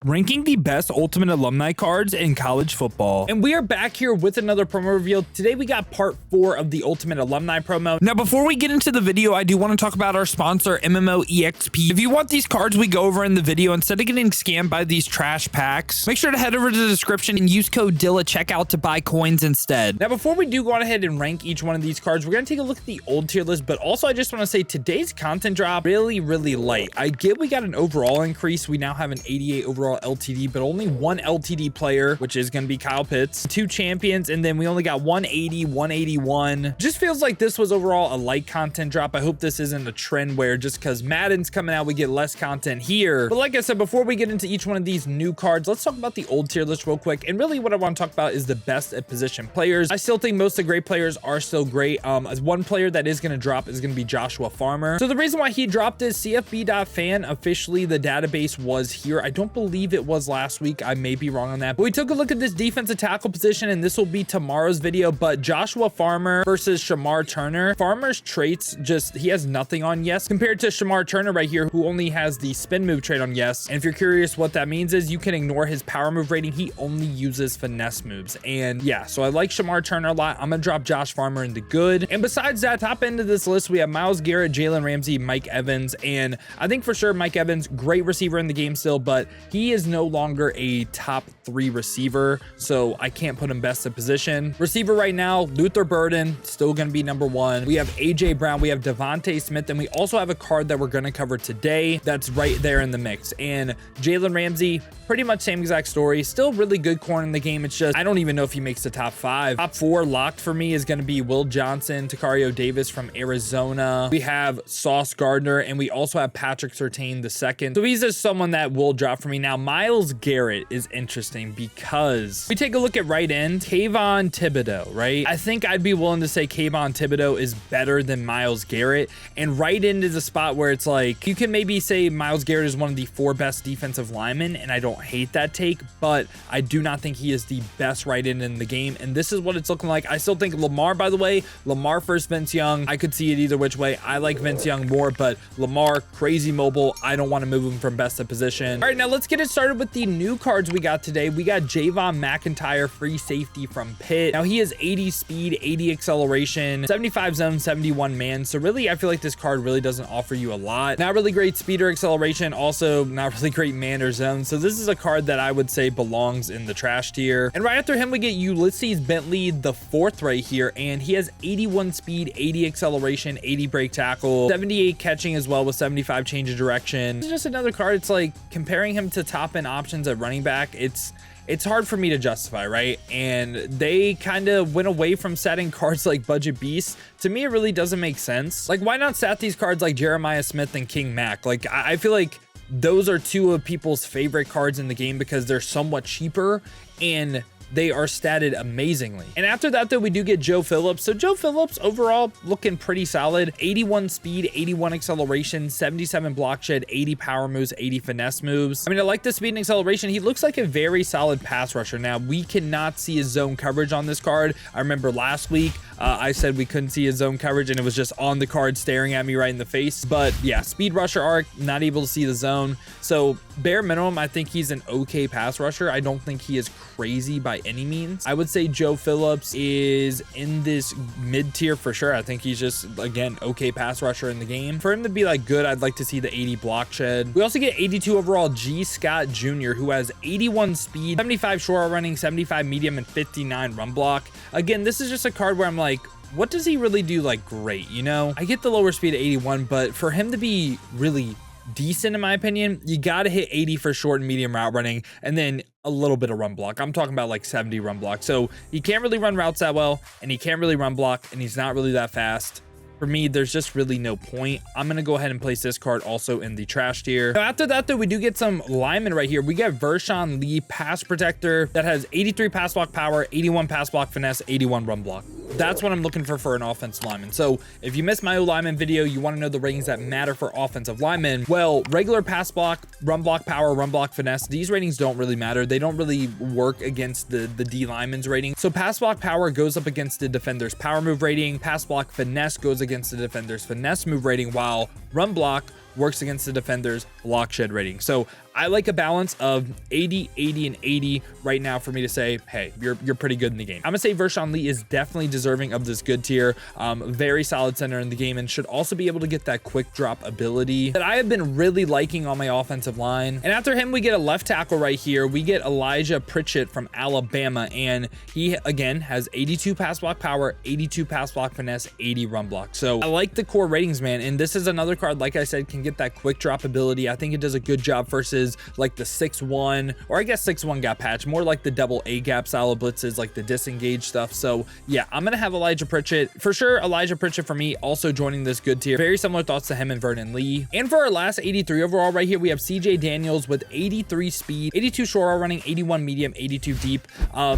Ranking the best Ultimate Alumni cards in college football. And we are back here with another promo reveal. Today we got part 4 of the Ultimate Alumni promo. Now before we get into the video, I do want to talk about our sponsor, MMOEXP. If you want these cards we go over in the video, instead of getting scammed by these trash packs, make sure to head over to the description and use code DILL at checkout to buy coins instead. Now before we do go on ahead and rank each one of these cards, we're going to take a look at the old tier list, but also I just want to say today's content drop really light. I get we got an overall increase. We now have an 88 overall LTD, but only one LTD player, which is going to be Kyle Pitts, 2 champions, and then we only got 180, 181. Just feels like this was overall a light content drop. I hope this isn't a trend where just because Madden's coming out, we get less content here. But like I said, before we get into each one of these new cards, let's talk about the old tier list real quick. And really what I want to talk about is the best at position players. I still think most of the great players are still great. As one player that is going to drop is going to be Joshua Farmer. So the reason why he dropped is CFB.fan. Officially, the database was here. I don't believe it was last week. I may be wrong on that, but we took a look at this defensive tackle position, and this will be tomorrow's video. But Joshua Farmer versus Shamar Turner. Farmer's traits, just he has nothing on yes compared to Shamar Turner right here, who only has the spin move trait on yes. And if you're curious what that means, is you can ignore his power move rating. He only uses finesse moves. And yeah, so I like Shamar Turner a lot. I'm gonna drop Josh Farmer into good. And besides that, top end of this list, we have Myles Garrett, Jalen Ramsey, Mike Evans. And I think for sure Mike Evans, great receiver in the game still, but he is no longer a top 3 receiver, so I can't put him best at position. Receiver right now, Luther Burden, still going to be number 1. We have AJ Brown, we have Devontae Smith, and we also have a card that we're going to cover today that's right there in the mix. And Jalen Ramsey, pretty much same exact story. Still really good corner in the game. It's just I don't even know if he makes the top 5. Top 4 locked for me is going to be Will Johnson, Takario Davis from Arizona. We have Sauce Gardner, and we also have Patrick Surtain II. So he's just someone that will drop for me. Now Myles Garrett is interesting because we take a look at right end, Kayvon Thibodeau, right? I think I'd be willing to say Kayvon Thibodeau is better than Myles Garrett, and right end is a spot where it's like you can maybe say Myles Garrett is one of the 4 best defensive linemen, and I don't hate that take, but I do not think he is the best right end in the game, and this is what it's looking like. I still think Lamar, by the way, Lamar versus Vince Young, I could see it either which way. I like Vince Young more, but Lamar, crazy mobile. I don't want to move him from best to position. All right, now let's get it started with the new cards we got today. We got Javon McIntyre, free safety from Pitt. Now he has 80 speed, 80 acceleration, 75 zone, 71 man. So really, I feel like this card really doesn't offer you a lot. Not really great speed or acceleration. Also not really great man or zone. So this is a card that I would say belongs in the trash tier. And right after him, we get Ulysses Bentley, the 4th right here. And he has 81 speed, 80 acceleration, 80 break tackle, 78 catching as well with 75 change of direction. It's just another card. It's like comparing him to top end options at running back. It's hard for me to justify, right? And they kind of went away from setting cards like Budget Beast. To me, it really doesn't make sense. Like, why not stat these cards like Jeremiah Smith and King Mac? Like, I feel like those are 2 of people's favorite cards in the game because they're somewhat cheaper and they are statted amazingly. And after that, though, we do get Joe Phillips. So Joe Phillips overall looking pretty solid. 81 speed, 81 acceleration, 77 block shed, 80 power moves, 80 finesse moves. I mean, I like the speed and acceleration. He looks like a very solid pass rusher. Now, we cannot see his zone coverage on this card. I remember last week, I said we couldn't see his zone coverage and it was just on the card staring at me right in the face. But yeah, speed rusher arc, not able to see the zone. So bare minimum, I think he's an okay pass rusher. I don't think he is crazy by any means. I would say Joe Phillips is in this mid tier for sure. I think he's just, again, okay pass rusher in the game. For him to be like good, I'd like to see the 80 block shed. We also get 82 overall G. Scott Jr., who has 81 speed, 75 short running, 75 medium, and 59 run block. Again, this is just a card where I'm like, what does he really do like great? You know, I get the lower speed at 81, but for him to be really decent, in my opinion, you got to hit 80 for short and medium route running, and then a little bit of run block. I'm talking about like 70 run block. So he can't really run routes that well, and he can't really run block, and he's not really that fast. For me, there's just really no point. I'm going to go ahead and place this card also in the trash tier. Now, after that, though, we do get some linemen right here. We get Vershawn Lee, pass protector, that has 83 pass block power, 81 pass block finesse, 81 run block. That's what I'm looking for an offensive lineman. So if you missed my O-lineman video, you want to know the ratings that matter for offensive linemen. Well, regular pass block, run block power, run block finesse, these ratings don't really matter. They don't really work against the D lineman's rating. So pass block power goes up against the defender's power move rating. Pass block finesse goes against the defender's finesse move rating, while run block works against the defender's block shed rating. So I like a balance of 80, 80, and 80 right now for me to say, hey, you're pretty good in the game. I'm gonna say Vershawn Lee is definitely deserving of this good tier. Very solid center in the game and should also be able to get that quick drop ability that I have been really liking on my offensive line. And after him, we get a left tackle right here. We get Elijah Pritchett from Alabama, and he again has 82 pass block power, 82 pass block finesse, 80 run block. So I like the core ratings, man. And this is another card, like I said, can get that quick drop ability. I think it does a good job versus like the 6-1, or I guess 6-1 got patched, more like the double A gap style of blitzes, like the disengage stuff. So yeah, I'm gonna have Elijah Pritchett for sure. Elijah Pritchett for me also joining this good tier. Very similar thoughts to him and Vernon Lee. And for our last 83 overall right here, we have CJ Daniels with 83 speed, 82 short route running, 81 medium, 82 deep.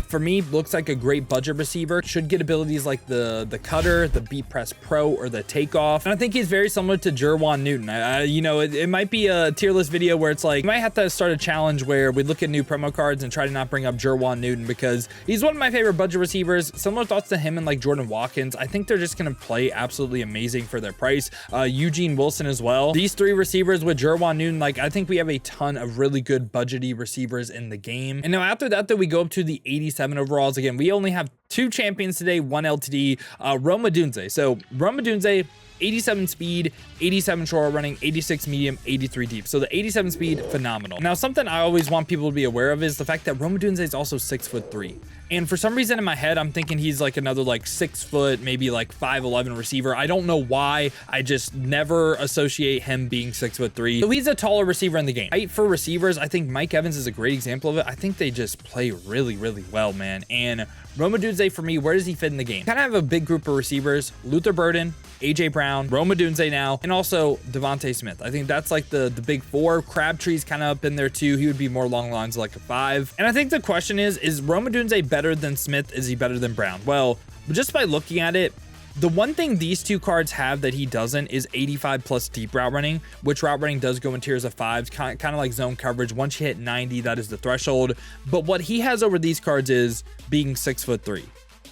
For me, looks like a great budget receiver. Should get abilities like the cutter, the beat press pro, or the takeoff. And I think he's very similar to Jerwan Newton. You know, it might be a tier list video where it's like, you might have to start a challenge where we look at new promo cards and try to not bring up Jerwan Newton because he's one of my favorite budget receivers. Similar thoughts to him and like Jordan Watkins. I think they're just going to play absolutely amazing for their price. Eugene Wilson as well. These three receivers with Jerwan Newton, like I think we have a ton of really good budgety receivers in the game. And now after that, we go up to the 87 overalls. Again, we only have 2 champions today, 1 LTD, Rome Odunze. So Rome Odunze, 87 speed, 87 short running, 86 medium, 83 deep. So the 87 speed, phenomenal. Now, something I always want people to be aware of is the fact that Rome Odunze is also 6'3". And for some reason in my head, I'm thinking he's like another like 6 foot, maybe like 5'11" receiver. I don't know why. I just never associate him being 6'3". So he's a taller receiver in the game. Height for receivers, I think Mike Evans is a great example of it. I think they just play really, really well, man. And Rome Odunze for me, where does he fit in the game? Kind of have a big group of receivers: Luther Burden, AJ Brown, Rome Odunze now, and also Devontae Smith. I think that's like the big 4. Crabtree's kind of up in there too. He would be more along the lines of like a 5. And I think the question is Rome Odunze better than Smith? Is he better than Brown? Well, just by looking at it, the one thing these two cards have that he doesn't is 85 plus deep route running, which route running does go in tiers of 5s, kind of like zone coverage. Once you hit 90, that is the threshold. But what he has over these cards is being 6'3".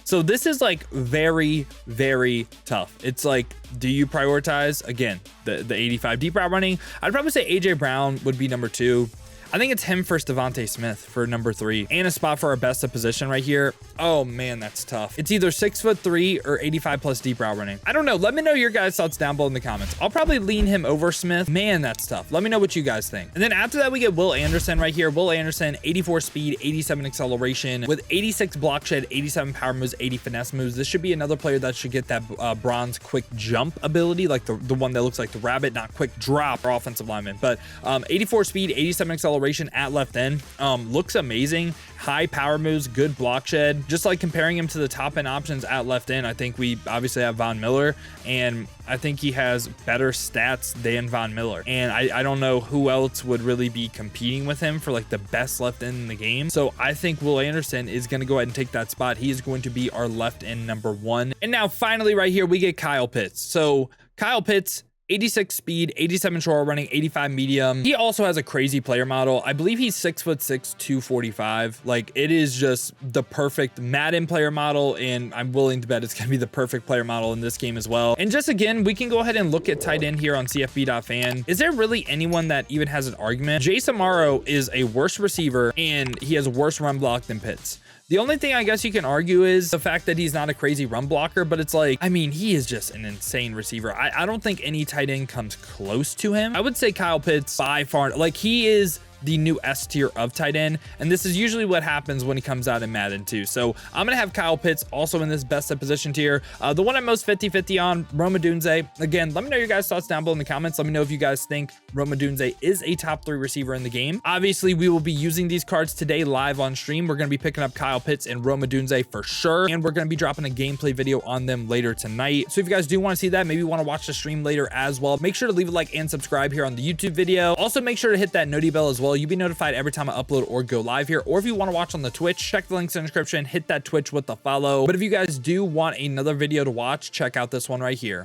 So this is like very, very tough. It's like, do you prioritize, again, the 85 deep route running? I'd probably say AJ Brown would be number 2. I think it's him first, Devontae Smith for number 3, and a spot for our best of position right here. Oh man, that's tough. It's either 6'3" or 85 plus deep route running. I don't know. Let me know your guys' thoughts down below in the comments. I'll probably lean him over Smith. Man, that's tough. Let me know what you guys think. And then after that, we get Will Anderson right here. Will Anderson, 84 speed, 87 acceleration with 86 block shed, 87 power moves, 80 finesse moves. This should be another player that should get that bronze quick jump ability, like the one that looks like the rabbit, not quick drop or offensive lineman, but 84 speed, 87 acceleration at left end. Looks amazing. High power moves, good block shed. Just like comparing him to the top end options at left end, I think we obviously have Von Miller, and I think he has better stats than Von Miller. And I don't know who else would really be competing with him for like the best left end in the game. So I think Will Anderson is going to go ahead and take that spot. He is going to be our left end number 1. And now finally right here, we get Kyle Pitts. So Kyle Pitts, 86 speed, 87 short running, 85 medium. He also has a crazy player model. I believe he's 6'6", 245. Like, it is just the perfect Madden player model, and I'm willing to bet it's gonna be the perfect player model in this game as well. And just again, we can go ahead and look at tight end here on CFB.fan. Is there really anyone that even has an argument? Jace Amaro is a worse receiver, and he has a worse run block than Pitts. The only thing I guess you can argue is the fact that he's not a crazy run blocker, but it's like, I mean, he is just an insane receiver. I don't think any tight end comes close to him. I would say Kyle Pitts by far, like, he is the new S tier of tight end, and this is usually what happens when he comes out in Madden too. So I'm gonna have Kyle Pitts also in this best of position tier. The one I'm most 50-50 on, Rome Odunze. Again, let me know your guys' thoughts down below in the comments. Let me know if you guys think Rome Odunze is a top 3 receiver in the game. Obviously, we will be using these cards today live on stream. We're gonna be picking up Kyle Pitts and Rome Odunze for sure, and we're gonna be dropping a gameplay video on them later tonight. So if you guys do want to see that, maybe want to watch the stream later as well, make sure to leave a like and subscribe here on the YouTube video. Also, make sure to hit that noti bell as well. You'll be notified every time I upload or go live here. Or if you want to watch on the Twitch, check the links in the description, hit that Twitch with the follow. But if you guys do want another video to watch, check out this one right here.